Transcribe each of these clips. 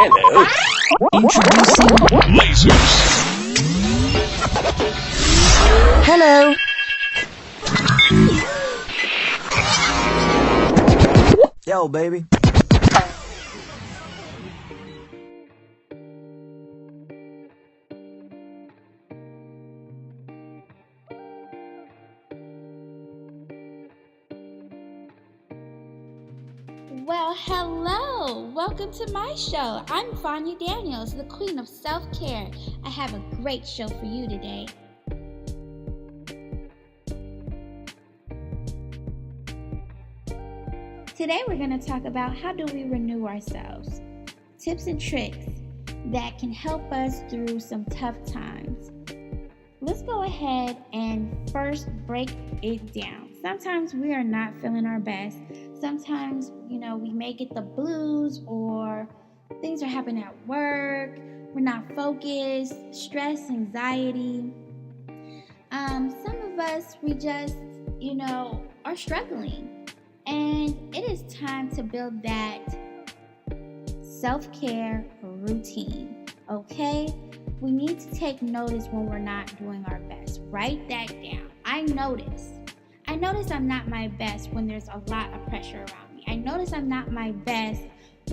Hello. Introducing Lasers. Hello. Yo, baby. Well, hello! Welcome to my show. I'm Fanya Daniels, the queen of self-care. I have a great show for you today. Today we're going to talk about how do we renew ourselves. Tips and tricks that can help us through some tough times. Let's go ahead and first break it down. Sometimes we are not feeling our best. Sometimes, we may get the blues or things are happening at work. We're not focused, stress, anxiety. Some of us, we just, are struggling. And it is time to build that self-care routine, okay? We need to take notice when we're not doing our best. Write that down. I notice I'm not my best when there's a lot of pressure around me. I notice I'm not my best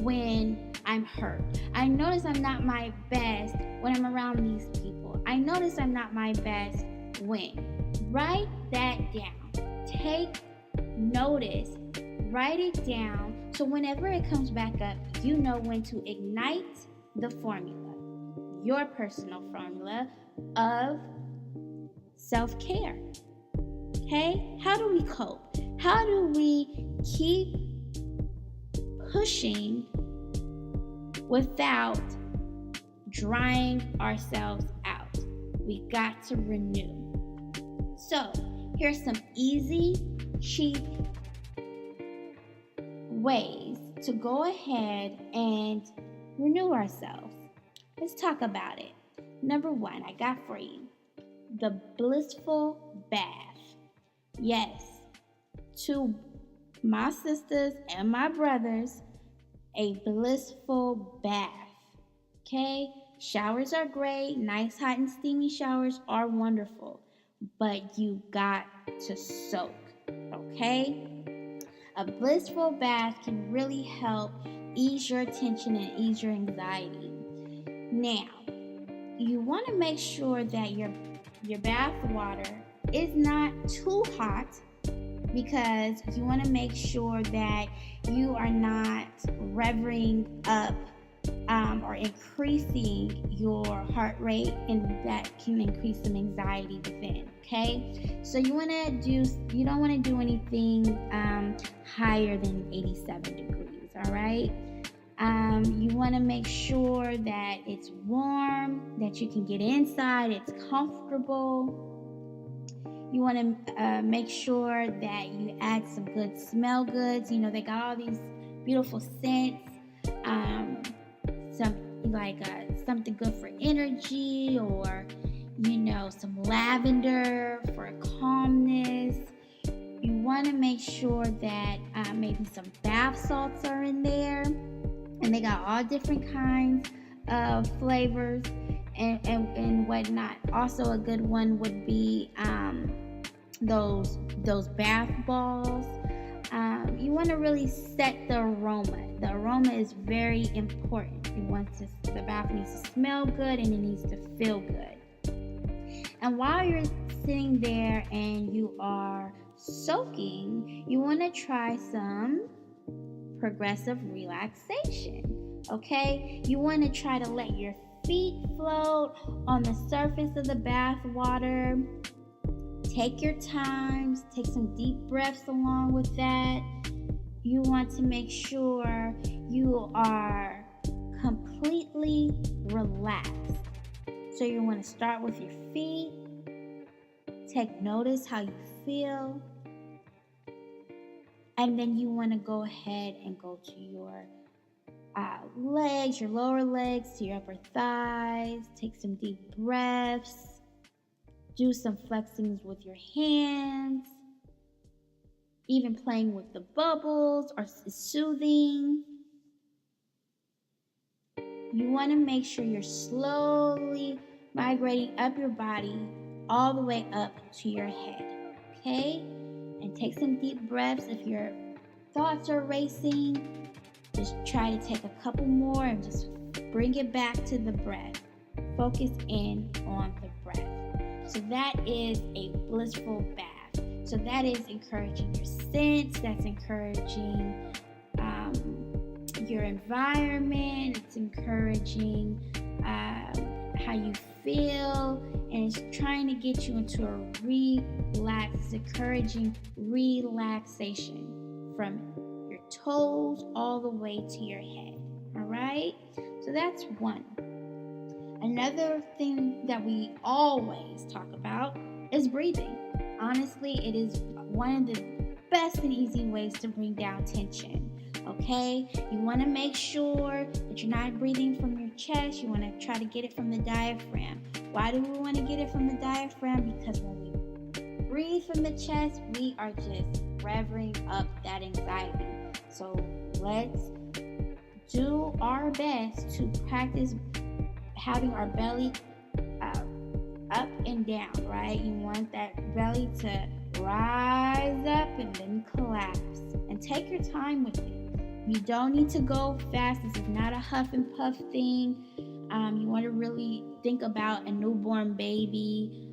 when I'm hurt. I notice I'm not my best when I'm around these people. I notice I'm not my best when. Write that down. Take notice. Write it down so whenever it comes back up, you know when to ignite the formula, your personal formula of self-care. Okay? How do we cope? How do we keep pushing without drying ourselves out? We got to renew. So, here's some easy, cheap ways to go ahead and renew ourselves. Let's talk about it. Number 1, I got for you the blissful bath. Yes, to my sisters and my brothers, a blissful bath. Okay? Showers are great. Nice, hot, and steamy showers are wonderful. But you got to soak. Okay? A blissful bath can really help ease your tension and ease your anxiety. Now, you want to make sure that your bath water is not too hot because you want to make sure that you are not revving up or increasing your heart rate, and that can increase some anxiety within. Okay, so you don't want to do anything higher than 87 degrees. All right. You want to make sure that it's warm, that you can get inside, it's comfortable. You want to make sure that you add some good smell goods. They got all these beautiful scents. Something good for energy, or some lavender for calmness. You want to make sure that maybe some bath salts are in there, and they got all different kinds of flavors and whatnot. Also, a good one would be those bath balls. You want to really set the aroma. The aroma is very important. The bath needs to smell good and it needs to feel good. And while you're sitting there and you are soaking, you want to try some progressive relaxation. Okay? You want to try to let your feet float on the surface of the bath water. Take your time, take some deep breaths along with that. You want to make sure you are completely relaxed. So you want to start with your feet. Take notice how you feel. And then you want to go ahead and go to your legs, your lower legs, to your upper thighs. Take some deep breaths. Do some flexings with your hands. Even playing with the bubbles or soothing. you want to make sure you're slowly migrating up your body all the way up to your head. Okay? And take some deep breaths. If your thoughts are racing, just try to take a couple more and just bring it back to the breath. Focus in on the breath. So that is a blissful bath. So that is encouraging your sense. That's encouraging your environment. It's encouraging how you feel, and it's trying to get you into a it's encouraging relaxation from your toes all the way to your head. All right? So that's one. Another thing that we always talk about is breathing. Honestly, it is one of the best and easy ways to bring down tension. Okay? You want to make sure that you're not breathing from your chest. You want to try to get it from the diaphragm. Why do we want to get it from the diaphragm? Because when we breathe from the chest, we are just revving up that anxiety. So let's do our best to practice having our belly up and down, right? You want that belly to rise up and then collapse. And take your time with it. You don't need to go fast. This is not a huff and puff thing. You want to really think about a newborn baby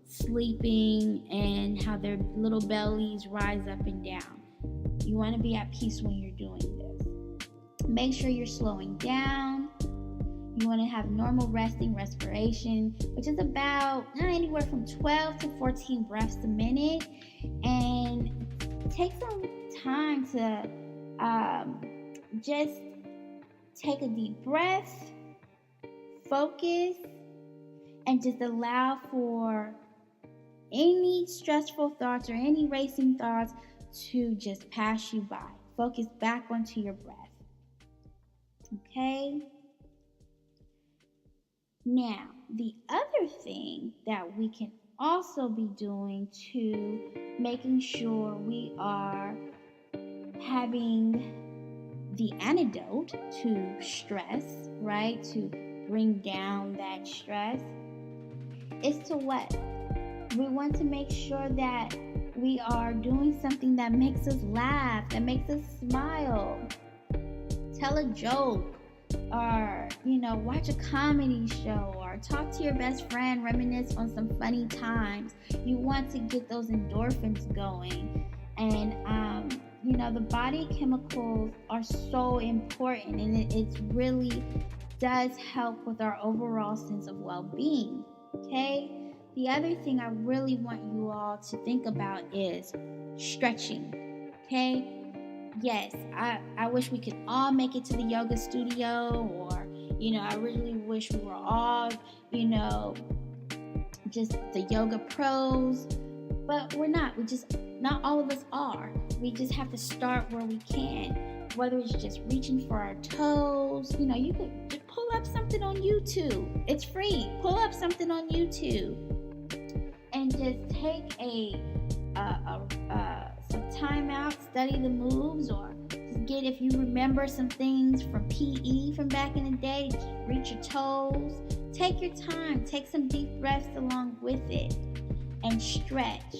sleeping and how their little bellies rise up and down. You want to be at peace when you're doing this. Make sure you're slowing down. You want to have normal respiration, which is about anywhere from 12 to 14 breaths a minute. And take some time to just take a deep breath, focus, and just allow for any stressful thoughts or any racing thoughts to just pass you by. Focus back onto your breath. Okay? Now, the other thing that we can also be doing to making sure we are having the antidote to stress, right? To bring down that stress is to what? We want to make sure that we are doing something that makes us laugh, that makes us smile. Tell a joke, or watch a comedy show, or talk to your best friend, reminisce on some funny times. You want to get those endorphins going, and the body chemicals are so important, and it really does help with our overall sense of well-being. Okay, the other thing I really want you all to think about is stretching. Okay, yes, I wish we could all make it to the yoga studio, or I really wish we were all just the yoga pros, but we're not. Not all of us are. We just have to start where we can, whether it's just reaching for our toes. You could just pull up something on YouTube. It's free. Pull up something on YouTube and just take some time out, study the moves, or just if you remember some things from PE from back in the day, just reach your toes. Take your time. Take some deep breaths along with it and stretch.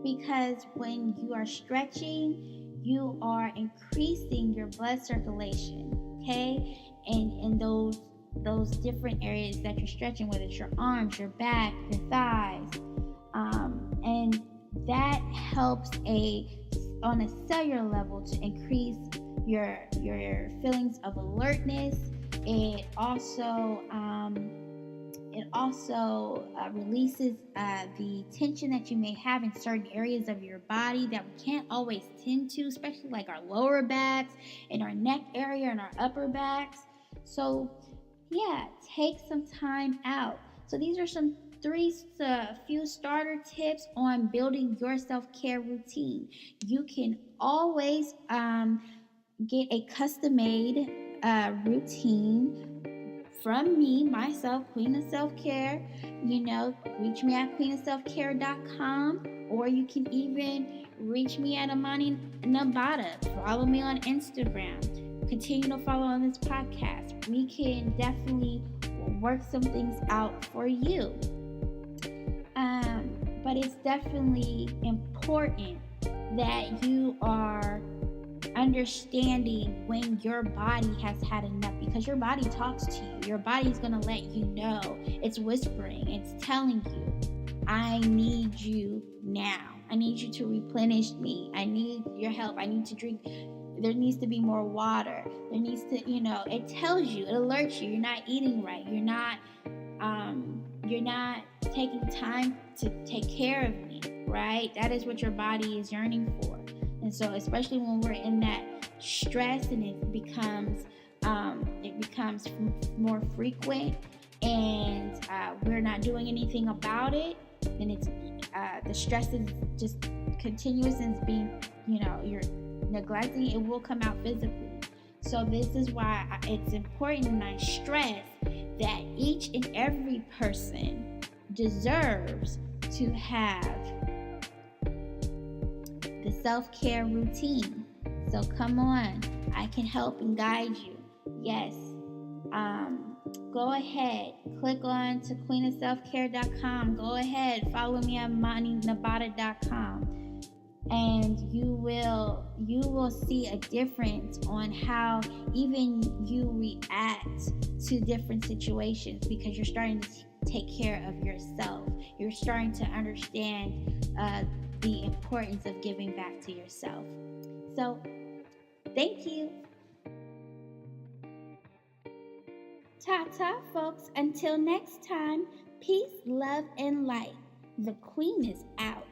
Because when you are stretching, you are increasing your blood circulation, okay? And in those different areas that you're stretching, whether it's your arms, your back, your thighs, and that helps on a cellular level to increase your feelings of alertness. It also releases the tension that you may have in certain areas of your body that we can't always tend to, especially like our lower backs and our neck area and our upper backs. So yeah, take some time out. So these are some few starter tips on building your self-care routine. You can always get a custom-made routine from me, myself, Queen of Self-Care. Reach me at queenofselfcare.com, or you can even reach me at Amani Nabata. Follow me on Instagram. continue to follow on this podcast. We can definitely work some things out for you. But it's definitely important that you are understanding when your body has had enough, because your body talks to you. Your body's going to let you know. It's whispering. It's telling you, I need you now. I need you to replenish me. I need your help. I need to drink. There needs to be more water. There needs to, it tells you, it alerts you. You're not eating right. You're not taking time to take care of me, right? That is what your body is yearning for. And so, especially when we're in that stress and it becomes more frequent, and we're not doing anything about it, and it's the stress is just continuous and it's being, you're neglecting, it will come out physically. So this is why it's important, and I stress that each and every person deserves to have the self-care routine. So come on, I can help and guide you. Yes. Go ahead, click on to queenofselfcare.com. Go ahead, follow me on moneynabata.com. And you will see a difference on how even you react to different situations, because you're starting to take care of yourself. You're starting to understand the importance of giving back to yourself. So, thank you. Ta-ta, folks. Until next time, peace, love, and light. The queen is out.